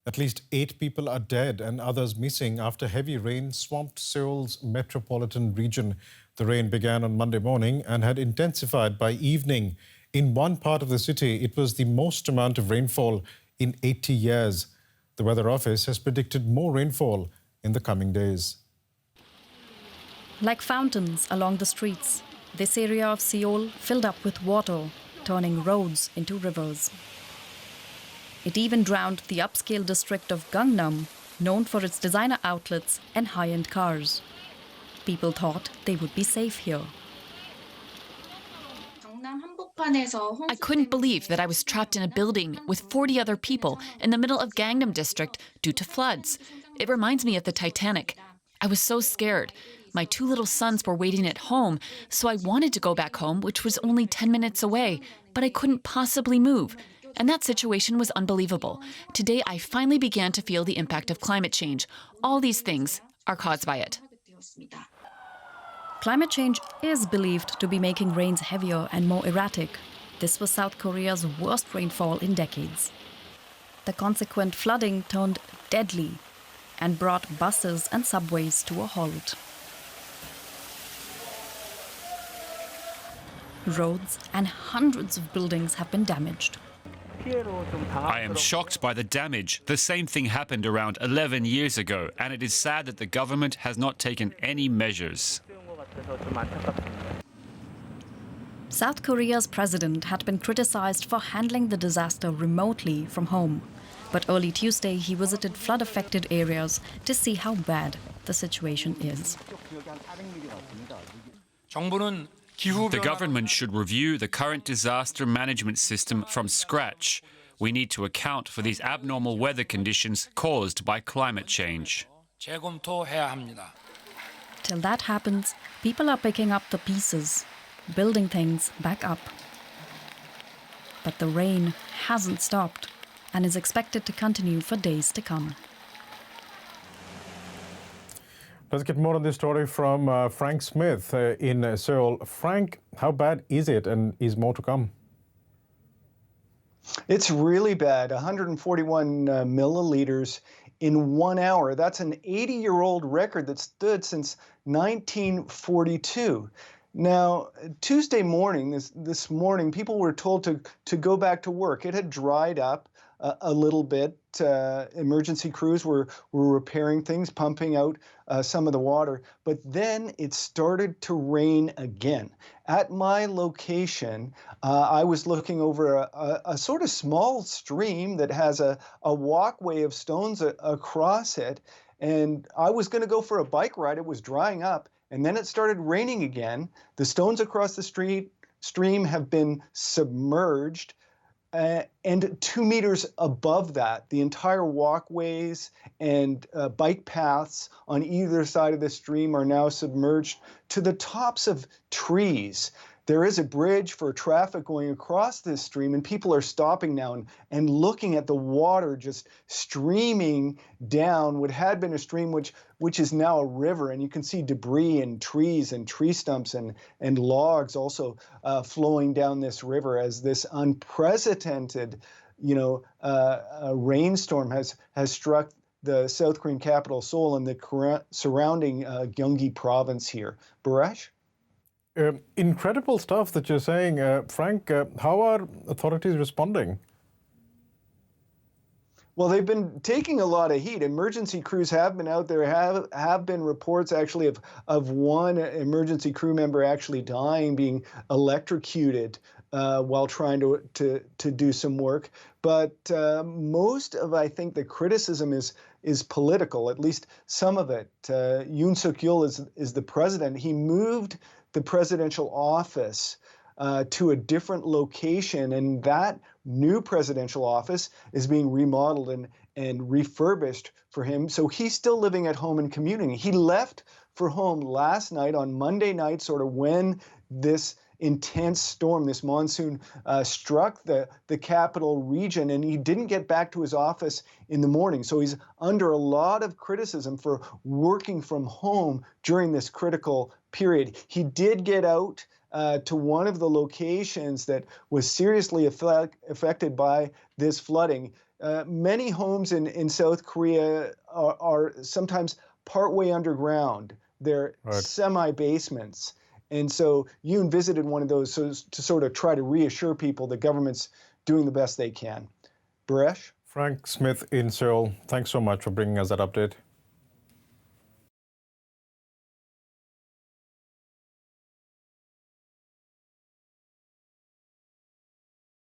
At least 8 people are dead and others missing after heavy rain swamped Seoul's metropolitan region. The rain began on Monday morning and had intensified by evening. In one part of the city, it was the most amount of rainfall in 80 years. The Weather Office has predicted more rainfall in the coming days. Like fountains along the streets, this area of Seoul filled up with water, turning roads into rivers. It even drowned the upscale district of Gangnam, known for its designer outlets and high-end cars. People thought they would be safe here. I couldn't believe that I was trapped in a building with 40 other people in the middle of Gangnam district due to floods. It reminds me of the Titanic. I was so scared. My 2 little sons were waiting at home, so I wanted to go back home, which was only 10 minutes away, but I couldn't possibly move. And that situation was unbelievable. Today, I finally began to feel the impact of climate change. All these things are caused by it. Climate change is believed to be making rains heavier and more erratic. This was South Korea's worst rainfall in decades. The consequent flooding turned deadly and brought buses and subways to a halt. Roads and hundreds of buildings have been damaged. I am shocked by the damage. The same thing happened around 11 years ago, and it is sad that the government has not taken any measures. South Korea's president had been criticized for handling the disaster remotely from home. But early Tuesday, he visited flood-affected areas to see how bad the situation is. The government should review the current disaster management system from scratch. We need to account for these abnormal weather conditions caused by climate change. Till that happens, people are picking up the pieces, building things back up. But the rain hasn't stopped and is expected to continue for days to come. Let's get more on this story from Frank Smith in Seoul. Frank, how bad is it, and is more to come? It's really bad, 141 milliliters in 1 hour. That's an 80-year-old record that stood since 1942. Now, Tuesday morning, this morning, people were told to go back to work. It had dried up a little bit. Emergency crews were repairing things, pumping out some of the water. But then it started to rain again. At my location, I was looking over a sort of small stream that has a walkway of stones across it. And I was going to go for a bike ride. It was drying up. And then it started raining again. The stones across the stream have been submerged. And 2 meters above that, the entire walkways and bike paths on either side of the stream are now submerged to the tops of trees. There is a bridge for traffic going across this stream, and people are stopping now and looking at the water just streaming down what had been a stream, which is now a river. And you can see debris and trees and tree stumps and logs also flowing down this river as this unprecedented, rainstorm has struck the South Korean capital, Seoul, and the surrounding Gyeonggi province here. Baresh? Incredible stuff that you're saying. Frank, how are authorities responding? Well, they've been taking a lot of heat. Emergency crews have been out there. Have been reports actually of one emergency crew member actually dying, being electrocuted while trying to do some work. But most of, I think, the criticism is political, at least some of it. Yoon Suk-yeol is the president. He moved the presidential office to a different location, and that new presidential office is being remodeled and refurbished for him. So he's still living at home and commuting. He left for home last night, on Monday night, sort of when this intense storm, this monsoon, struck the capital region, and he didn't get back to his office in the morning. So he's under a lot of criticism for working from home during this critical period. He did get out to one of the locations that was seriously affected by this flooding. Many homes in South Korea are sometimes partway underground. They're semi-basements. And so Yoon visited one of those to sort of try to reassure people the government's doing the best they can. Baresh? Frank Smith in Seoul, thanks so much for bringing us that update.